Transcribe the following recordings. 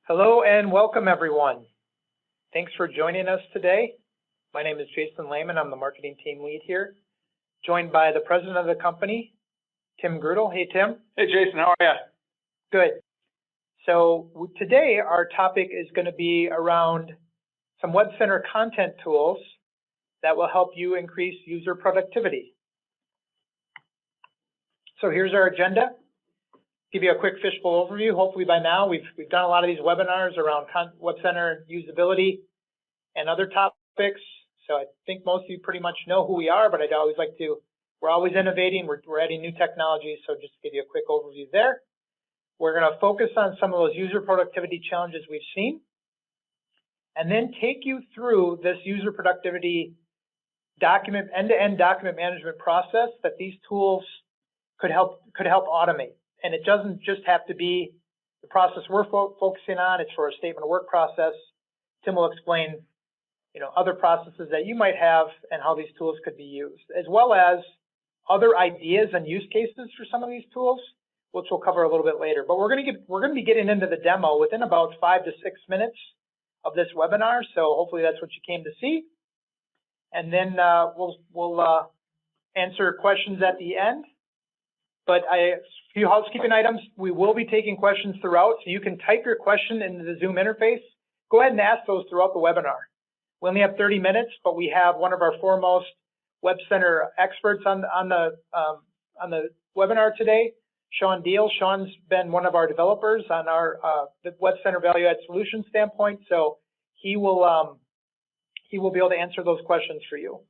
Hello and welcome everyone. Thanks for joining us today. My name is Jason Lehman. I'm the marketing team lead here, joined by the president of the company, Tim Grudel. Hey, Tim. Hey, Jason. How are you? Good. So today our topic is going to be around some WebCenter content tools that will help you increase user productivity. So here's our agenda. Give you a quick Fishbowl overview. Hopefully by now we've done a lot of these webinars around WebCenter usability and other topics. So I think most of you pretty much know who we are, but I'd always like to, we're always innovating, we're adding new technologies, so just to give you a quick overview there. We're going to focus on some of those user productivity challenges we've seen, and then take you through this user productivity document, end-to-end document management process that these tools could help automate. And it doesn't just have to be the process we're focusing on. It's for a statement of work process. Tim will explain, other processes that you might have and how these tools could be used, as well as other ideas and use cases for some of these tools, which we'll cover a little bit later. But we're going to be getting into the demo within about 5 to 6 minutes of this webinar. So hopefully that's what you came to see. And then we'll answer questions at the end. But a few housekeeping items. We will be taking questions throughout, so you can type your question into the Zoom interface. Go ahead and ask those throughout the webinar. We only have 30 minutes, but we have one of our foremost WebCenter experts on the webinar today, Sean Deal. Sean's been one of our developers on our the WebCenter Value Add Solution standpoint, so he will be able to answer those questions for you.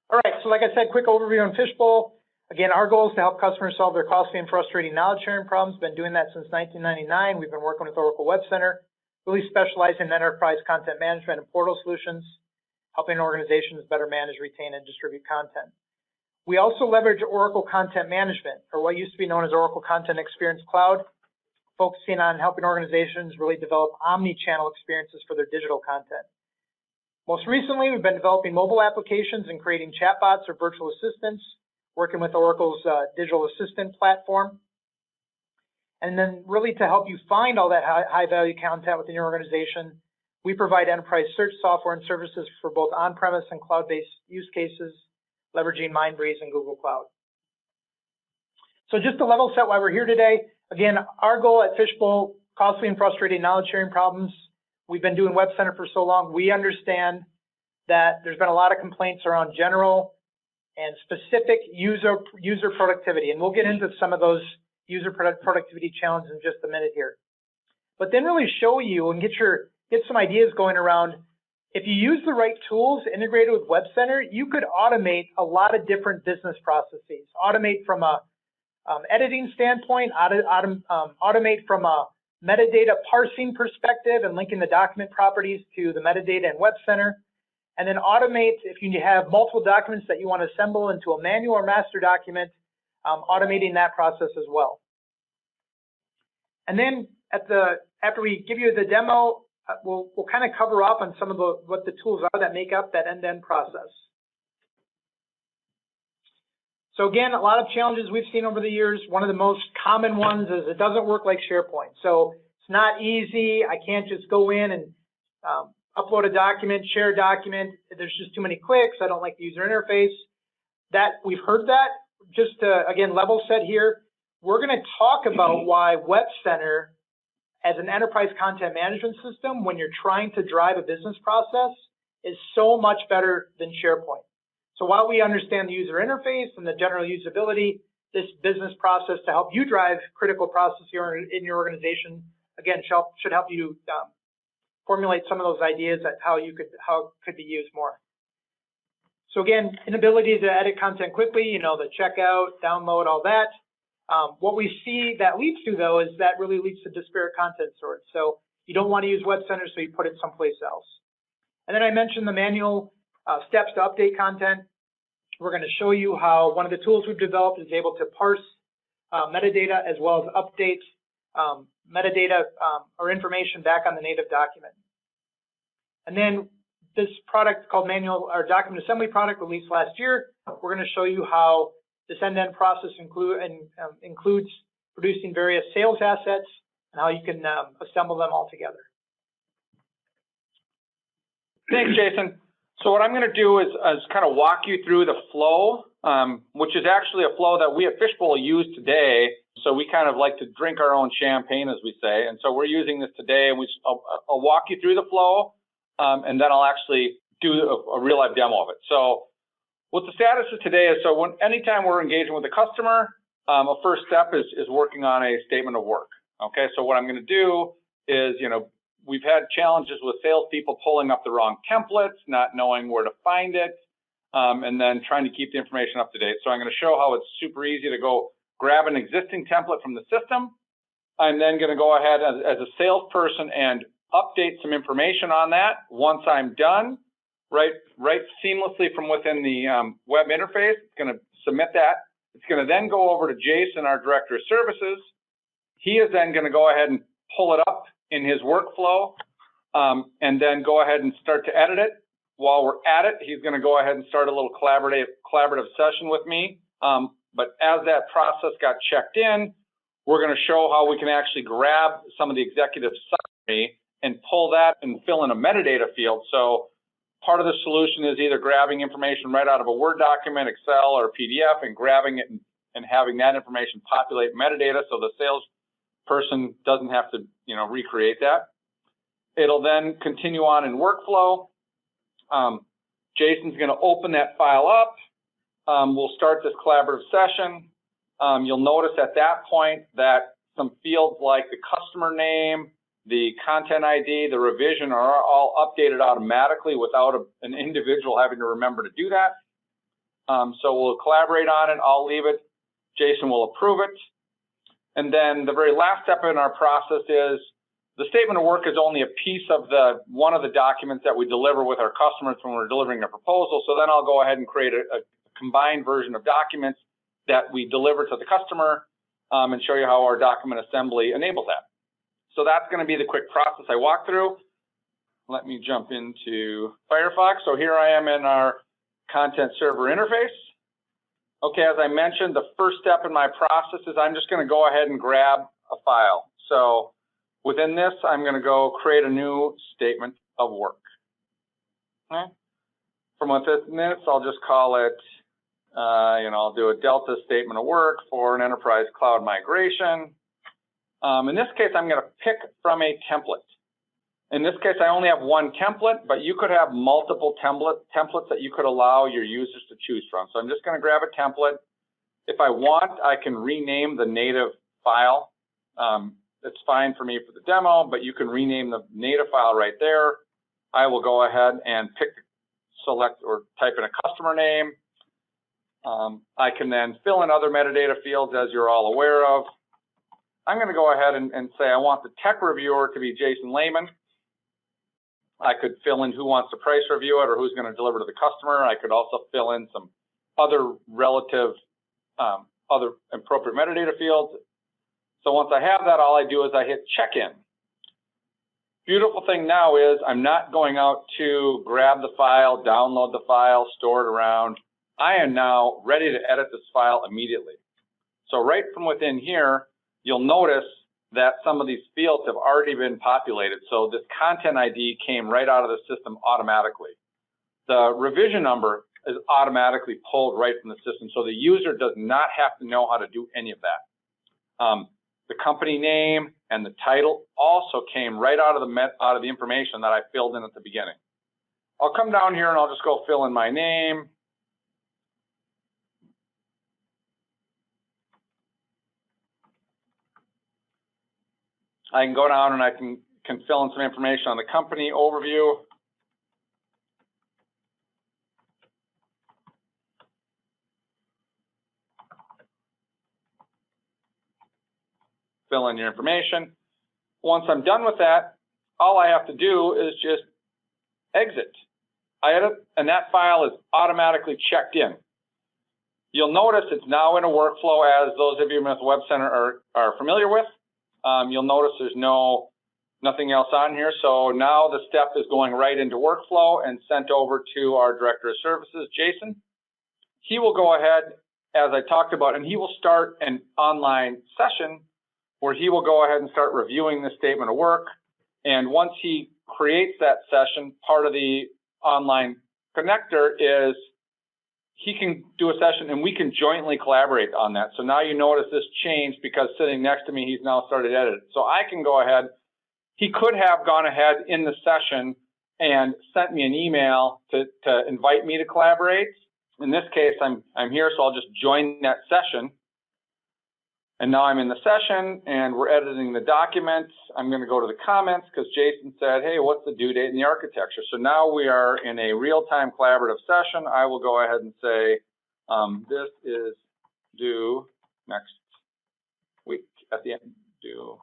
All right, so like I said, quick overview on Fishbowl. Again, our goal is to help customers solve their costly and frustrating knowledge sharing problems. Been doing that since 1999. We've been working with Oracle WebCenter, really specializing in enterprise content management and portal solutions, helping organizations better manage, retain, and distribute content. We also leverage Oracle Content Management, or what used to be known as Oracle Content Experience Cloud, focusing on helping organizations really develop omni-channel experiences for their digital content. Most recently, we've been developing mobile applications and creating chatbots or virtual assistants, working with Oracle's digital assistant platform. And then really to help you find all that high-value content within your organization, we provide enterprise search software and services for both on-premise and cloud-based use cases, leveraging Mindbreeze and Google Cloud. So just to level set why we're here today, again, our goal at Fishbowl, costly and frustrating knowledge sharing problems. We've been doing WebCenter for so long, we understand that there's been a lot of complaints around general and specific user productivity, and we'll get into some of those user productivity challenges in just a minute here. But then really show you and get some ideas going around, if you use the right tools integrated with WebCenter, you could automate a lot of different business processes. Automate from a editing standpoint, automate from a metadata parsing perspective and linking the document properties to the metadata in WebCenter. And then automate, if you have multiple documents that you want to assemble into a manual or master document, automating that process as well. And then after we give you the demo, we'll kind of cover off on some of what the tools are that make up that end-to-end process. So again, a lot of challenges we've seen over the years. One of the most common ones is it doesn't work like SharePoint. So it's not easy. I can't just go in and upload a document, share a document. There's just too many clicks. I don't like the user interface. We've heard that. Just to, again, level set here, we're going to talk about why WebCenter, as an enterprise content management system, when you're trying to drive a business process, is so much better than SharePoint. So while we understand the user interface and the general usability, this business process to help you drive critical processes in your organization, again, should help you formulate some of those ideas at how it could be used more. So again, inability to edit content quickly, the checkout, download, all that. What we see that leads to, though, is that really leads to disparate content storage. So you don't want to use WebCenter, so you put it someplace else. And then I mentioned the manual steps to update content. We're going to show you how one of the tools we've developed is able to parse metadata as well as update metadata or information back on the native document. And then this product called Document Assembly product released last year, we're going to show you how this end-to-end process includes producing various sales assets and how you can assemble them all together. Thanks, Jason. So what I'm going to do is kind of walk you through the flow, which is actually a flow that we at Fishbowl use today. So we kind of like to drink our own champagne, as we say. And so we're using this today, and I'll walk you through the flow, and then I'll actually do a real life demo of it. So what the status is today is, so anytime we're engaging with a customer, a first step is working on a statement of work. Okay, so what I'm going to do is, we've had challenges with salespeople pulling up the wrong templates, not knowing where to find it, and then trying to keep the information up to date. So I'm going to show how it's super easy to go grab an existing template from the system. I'm then going to go ahead as a salesperson and update some information on that. Once I'm done, right seamlessly from within the web interface, it's going to submit that. It's going to then go over to Jason, our Director of Services. He is then going to go ahead and pull it up in his workflow, and then go ahead and start to edit it. While we're at it, he's going to go ahead and start a little collaborative session with me. But as that process got checked in, we're going to show how we can actually grab some of the executive summary and pull that and fill in a metadata field. So part of the solution is either grabbing information right out of a Word document, Excel, or PDF, and grabbing it and having that information populate metadata so the salesperson doesn't have to, recreate that. It'll then continue on in workflow. Jason's going to open that file up. We'll start this collaborative session. You'll notice at that point that some fields like the customer name, the content ID, the revision are all updated automatically without an individual having to remember to do that. So we'll collaborate on it. I'll leave it. Jason will approve it. And then the very last step in our process is the statement of work is only a piece of one of the documents that we deliver with our customers when we're delivering a proposal. So then I'll go ahead and create a combined version of documents that we deliver to the customer and show you how our document assembly enables that. So that's going to be the quick process I walk through. Let me jump into Firefox. So here I am in our content server interface. Okay, as I mentioned, the first step in my process is I'm just going to go ahead and grab a file. So within this, I'm going to go create a new statement of work. Okay. From within this, I'll just call it, I'll do a Delta statement of work for an enterprise cloud migration. In this case, I'm going to pick from a template. In this case, I only have one template, but you could have multiple templates that you could allow your users to choose from. So I'm just going to grab a template. If I want, I can rename the native file. It's fine for me for the demo, but you can rename the native file right there. I will go ahead and select or type in a customer name. I can then fill in other metadata fields, as you're all aware of. I'm going to go ahead and say I want the tech reviewer to be Jason Lehman. I could fill in who wants to price review it or who's going to deliver to the customer. I could also fill in some other relative, other appropriate metadata fields. So once I have that, all I do is I hit check-in. Beautiful thing now is I'm not going out to grab the file, download the file, store it around. I am now ready to edit this file immediately. So right from within here, you'll notice that some of these fields have already been populated. So this content ID came right out of the system automatically. The revision number is automatically pulled right from the system. So the user does not have to know how to do any of that. The company name and the title also came right out of the information that I filled in at the beginning. I'll come down here and I'll just go fill in my name. I can go down and I can fill in some information on the company overview. Fill in your information. Once I'm done with that, all I have to do is just exit. I edit, and that file is automatically checked in. You'll notice it's now in a workflow, as those of you with WebCenter are familiar with. You'll notice there's nothing else on here. So now the step is going right into workflow and sent over to our Director of Services, Jason. He will go ahead, as I talked about, and he will start an online session where he will go ahead and start reviewing this statement of work. And once he creates that session, part of the online connector is he can do a session and we can jointly collaborate on that. So now you notice this changed because sitting next to me, he's now started editing. So I can go ahead. He could have gone ahead in the session and sent me an email to invite me to collaborate. In this case, I'm here, so I'll just join that session. And now I'm in the session and we're editing the document. I'm going to go to the comments because Jason said, hey, what's the due date in the architecture? So now we are in a real-time collaborative session. I will go ahead and say, this is due next week at the end, due.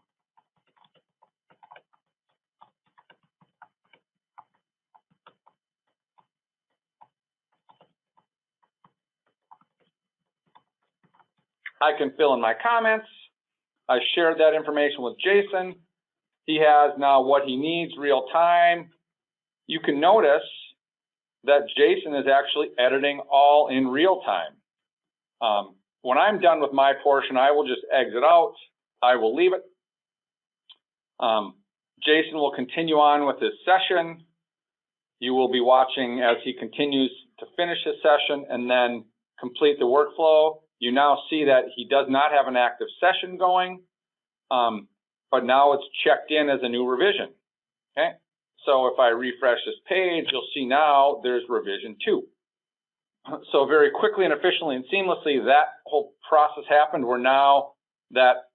I can fill in my comments. I shared that information with Jason. He has now what he needs real time. You can notice that Jason is actually editing all in real time. When I'm done with my portion, I will just exit out. I will leave it. Jason will continue on with his session. You will be watching as he continues to finish his session and then complete the workflow. You now see that he does not have an active session going, but now it's checked in as a new revision, okay? So if I refresh this page, you'll see now there's revision 2. So very quickly and efficiently and seamlessly, that whole process happened where now that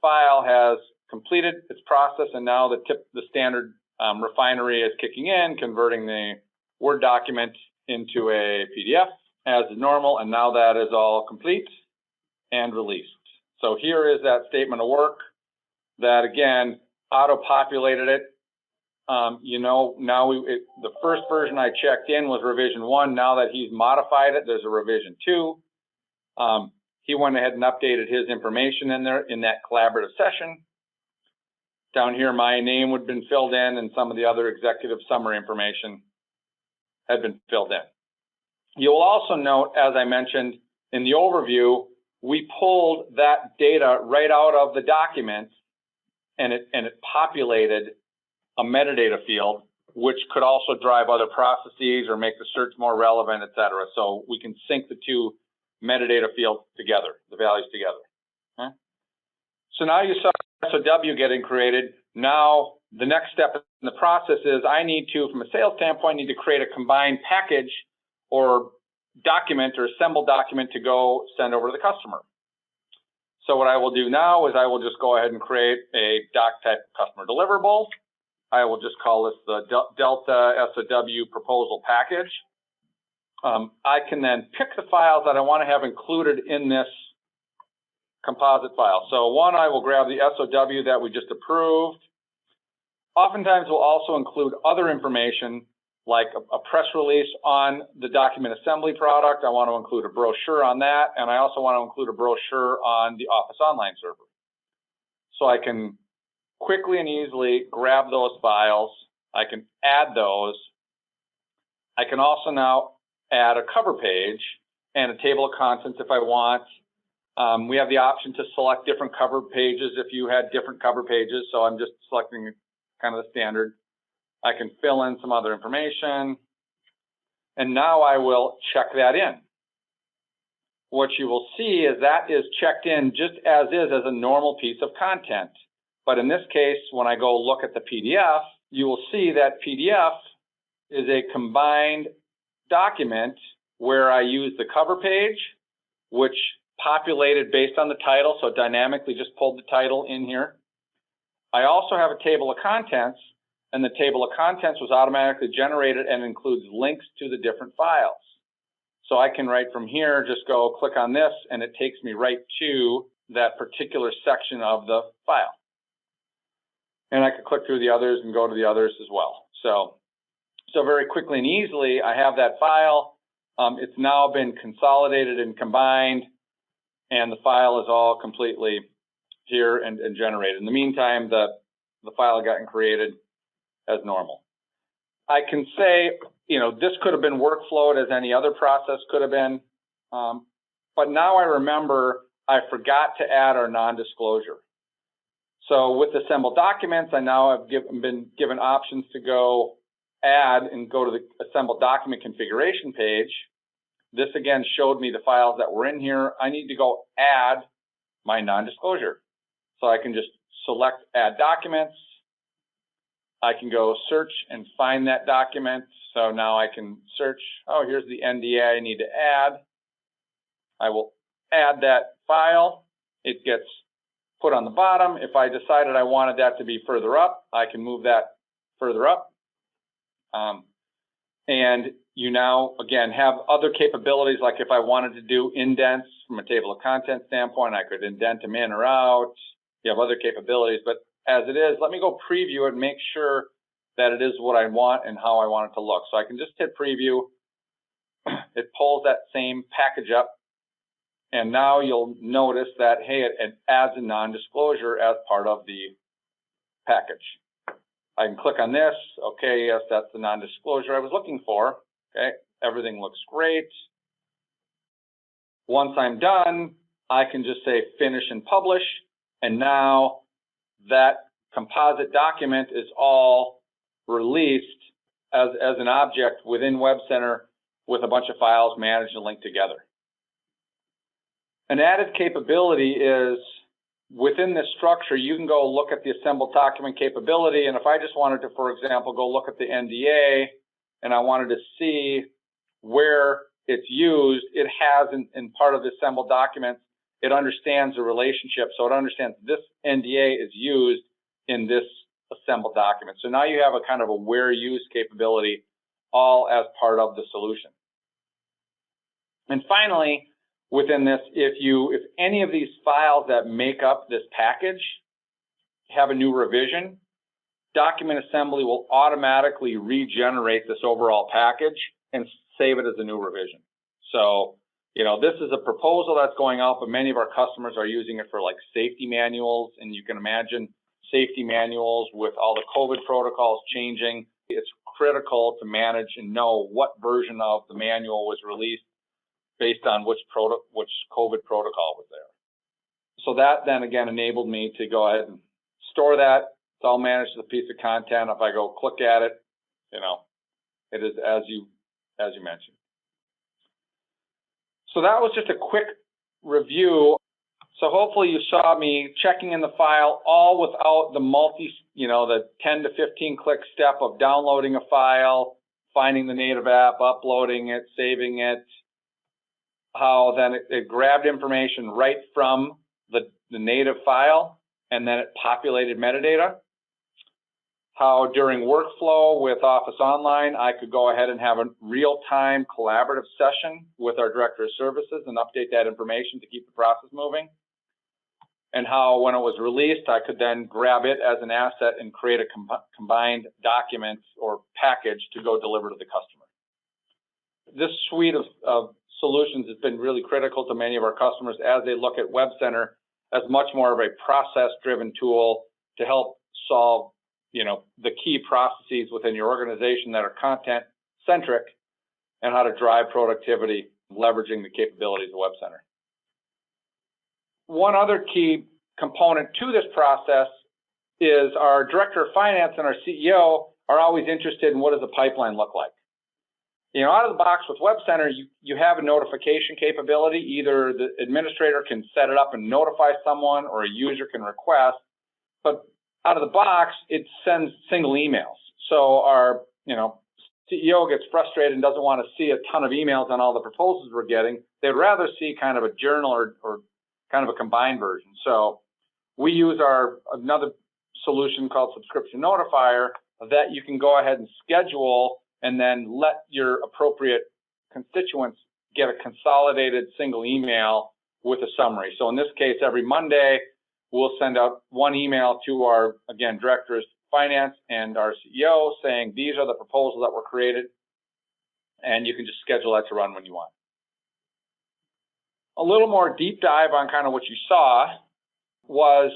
file has completed its process and now the standard refinery is kicking in, converting the Word document into a PDF. As normal, and now that is all complete and released. So here is that statement of work that again auto-populated it. You know, now the first version I checked in was revision 1. Now that he's modified it, there's a revision 2. He went ahead and updated his information in there in that collaborative session. Down here, my name would have been filled in, and some of the other executive summary information had been filled in. You'll also note, as I mentioned in the overview, we pulled that data right out of the document and it populated a metadata field, which could also drive other processes or make the search more relevant, et cetera. So we can sync the two metadata fields together, the values together. Okay? So now you saw SOW getting created. Now the next step in the process is I need to, from a sales standpoint, need to create a combined package or document or assembled document to go send over to the customer. So what I will do now is I will just go ahead and create a doc type customer deliverable. I will just call this the Delta SOW proposal package. I can then pick the files that I want to have included in this composite file. So one, I will grab the SOW that we just approved. Oftentimes we'll also include other information like a press release on the document assembly product. I want to include a brochure on that, and I also want to include a brochure on the Office Online server. So I can quickly and easily grab those files. I can add those. I can also now add a cover page and a table of contents if I want. We have the option to select different cover pages if you had different cover pages, so I'm just selecting kind of the standard. I can fill in some other information, and now I will check that in. What you will see is that is checked in just as a normal piece of content. But in this case, when I go look at the PDF, you will see that PDF is a combined document where I use the cover page, which populated based on the title, so it dynamically just pulled the title in here. I also have a table of contents, and the table of contents was automatically generated and includes links to the different files. So I can right from here, just go click on this, and it takes me right to that particular section of the file. And I can click through the others and go to the others as well. So very quickly and easily, I have that file. It's now been consolidated and combined, and the file is all completely here and generated. In the meantime, the file had gotten created as normal. I can say, you know, this could have been workflowed as any other process could have been, but now I remember I forgot to add our non-disclosure. So with assemble documents, I now have been given options to go add and go to the assemble document configuration page. This again showed me the files that were in here. I need to go add my non-disclosure. So I can just select add documents. I can go search and find that document. So now I can search, oh, here's the NDA I need to add. I will add that file. It gets put on the bottom. If I decided I wanted that to be further up, I can move that further up. And you now, again, have other capabilities, like if I wanted to do indents from a table of contents standpoint, I could indent them in or out. You have other capabilities, but as it is, let me go preview it and make sure that it is what I want and how I want it to look. So I can just hit preview. It pulls that same package up. And now you'll notice that, hey, it adds a non-disclosure as part of the package. I can click on this. Okay, yes, that's the non-disclosure I was looking for. Okay, everything looks great. Once I'm done, I can just say finish and publish. And now that composite document is all released as an object within WebCenter with a bunch of files managed and linked together. An added capability is within this structure, you can go look at the assembled document capability. And if I just wanted to, for example, go look at the NDA and I wanted to see where it's used, it has in part of the assembled documents, it understands the relationship. So it understands this NDA is used in this assembled document. So now you have a kind of a where used capability all as part of the solution. And finally, within this, if any of these files that make up this package have a new revision, Document Assembly will automatically regenerate this overall package and save it as a new revision. So, you know, this is a proposal that's going out, but many of our customers are using it for like safety manuals, and you can imagine safety manuals with all the COVID protocols changing. It's critical to manage and know what version of the manual was released based on which COVID protocol was there. So that then again enabled me to go ahead and store that. It's all managed as a piece of content. If I go click at it, you know, it is as you mentioned. So that was just a quick review. So hopefully you saw me checking in the file all without the the 10 to 15 click step of downloading a file, finding the native app, uploading it, saving it. How then it grabbed information right from the native file, and then it populated metadata. How during workflow with Office Online, I could go ahead and have a real-time collaborative session with our Director of Services and update that information to keep the process moving. And how when it was released, I could then grab it as an asset and create a combined document or package to go deliver to the customer. This suite of solutions has been really critical to many of our customers as they look at WebCenter as much more of a process-driven tool to help solve, you know, the key processes within your organization that are content-centric and how to drive productivity, leveraging the capabilities of WebCenter. One other key component to this process is our Director of Finance and our CEO are always interested in what does the pipeline look like. You know, out of the box with WebCenter, you have a notification capability. Either the administrator can set it up and notify someone, or a user can request. But out of the box, it sends single emails. So our, CEO gets frustrated and doesn't want to see a ton of emails on all the proposals we're getting. They'd rather see kind of a journal or kind of a combined version. So we use another solution called Subscription Notifier that you can go ahead and schedule and then let your appropriate constituents get a consolidated single email with a summary. So in this case, every Monday, we'll send out one email to our, again, Directors of Finance and our CEO saying, these are the proposals that were created, and you can just schedule that to run when you want. A little more deep dive on kind of what you saw was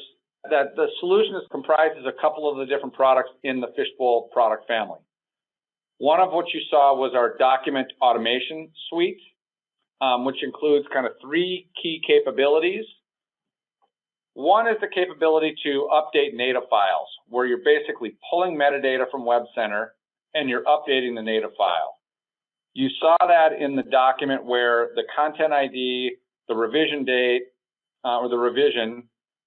that the solution comprises a couple of the different products in the Fishbowl product family. One of what you saw was our document automation suite, which includes kind of three key capabilities. One is the capability to update native files, where you're basically pulling metadata from WebCenter and you're updating the native file. You saw that in the document where the content ID, the revision date, or the revision,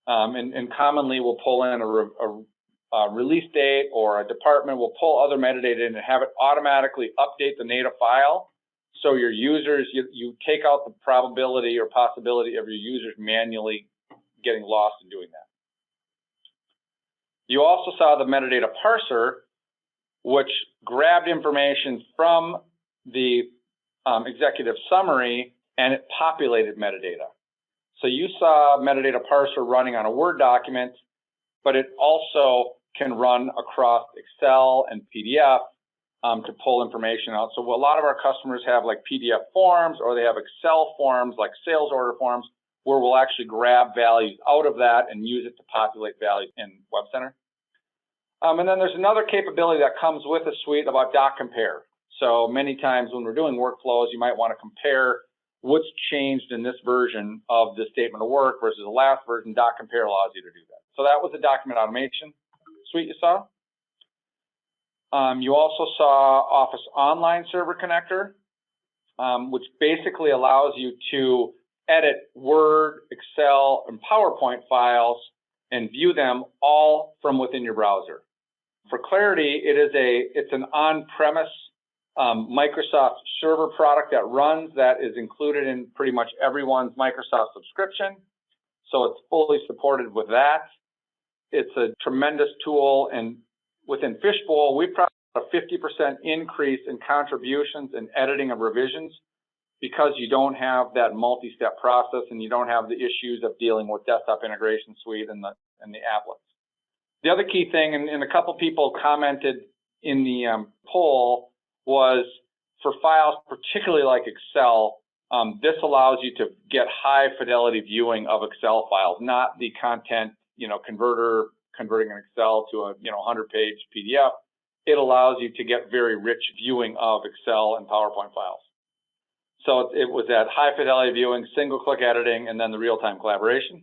and commonly we'll pull in a release date, or a department will pull other metadata in and have it automatically update the native file. So your users, you take out the probability or possibility of your users manually getting lost in doing that. You also saw the metadata parser, which grabbed information from the executive summary and it populated metadata. So you saw metadata parser running on a Word document, but it also can run across Excel and PDF to pull information out. So a lot of our customers have like PDF forms, or they have Excel forms like sales order forms, where we'll actually grab values out of that and use it to populate values in WebCenter. And then there's another capability that comes with a suite about doc compare. So many times when we're doing workflows, you might want to compare what's changed in this version of the statement of work versus the last version. Doc compare allows you to do that. So that was the document automation suite you saw. You also saw Office Online Server Connector, which basically allows you to edit Word, Excel, and PowerPoint files and view them all from within your browser. For clarity, it's an on-premise Microsoft server product that runs, that is included in pretty much everyone's Microsoft subscription. So it's fully supported with that. It's a tremendous tool, and within Fishbowl, we've probably got a 50% increase in contributions and editing of revisions, because you don't have that multi-step process and you don't have the issues of dealing with Desktop Integration Suite and the applets. The other key thing, and a couple people commented in the poll, was for files, particularly like Excel, this allows you to get high fidelity viewing of Excel files, not the content, converting an Excel to a 100-page PDF. It allows you to get very rich viewing of Excel and PowerPoint files. So it was that high fidelity viewing, single click editing, and then the real-time collaboration.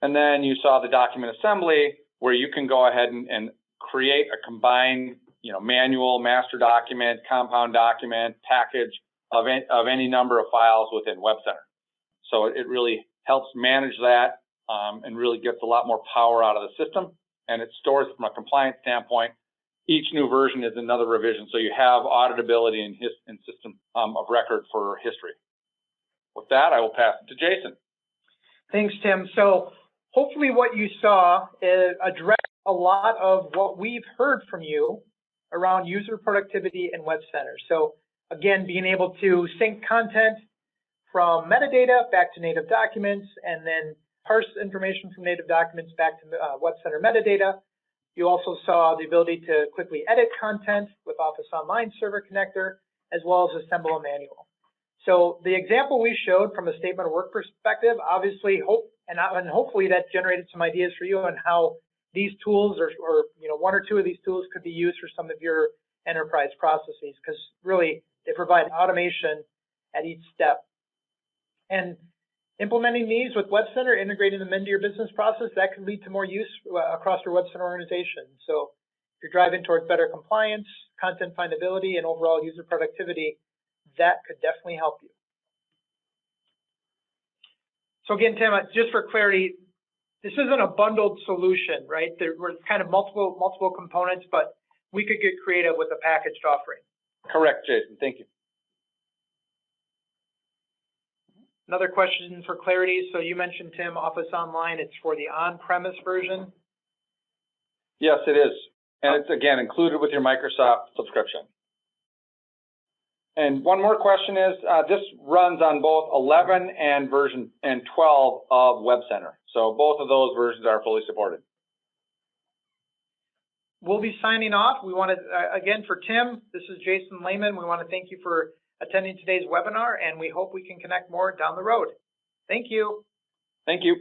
And then you saw the document assembly, where you can go ahead and create a combined, manual, master document, compound document, package of any number of files within WebCenter. So it really helps manage that and really gets a lot more power out of the system. And it stores from a compliance standpoint. Each new version is another revision, so you have auditability and system of record for history. With that, I will pass it to Jason. Thanks, Tim. So hopefully what you saw addressed a lot of what we've heard from you around user productivity and WebCenter. So again, being able to sync content from metadata back to native documents, and then parse information from native documents back to WebCenter metadata. You also saw the ability to quickly edit content with Office Online Server Connector, as well as assemble a manual. So the example we showed from a statement of work perspective, obviously, hopefully that generated some ideas for you on how these tools, or one or two of these tools, could be used for some of your enterprise processes, because really they provide automation at each step. And implementing these with WebCenter, integrating them into your business process, that can lead to more use across your WebCenter organization. So if you're driving towards better compliance, content findability, and overall user productivity, that could definitely help you. So again, Tim, just for clarity, this isn't a bundled solution, right? There were kind of multiple components, but we could get creative with a packaged offering. Correct, Jason. Thank you. Another question for clarity. So you mentioned, Tim, Office Online, it's for the on-premise version? Yes, it is. And it's, again, included with your Microsoft subscription. And one more question is, this runs on both 11 and version 12 of WebCenter. So both of those versions are fully supported. We'll be signing off. We want to, again, for Tim, this is Jason Lehman. We want to thank you for attending today's webinar, and we hope we can connect more down the road. Thank you. Thank you.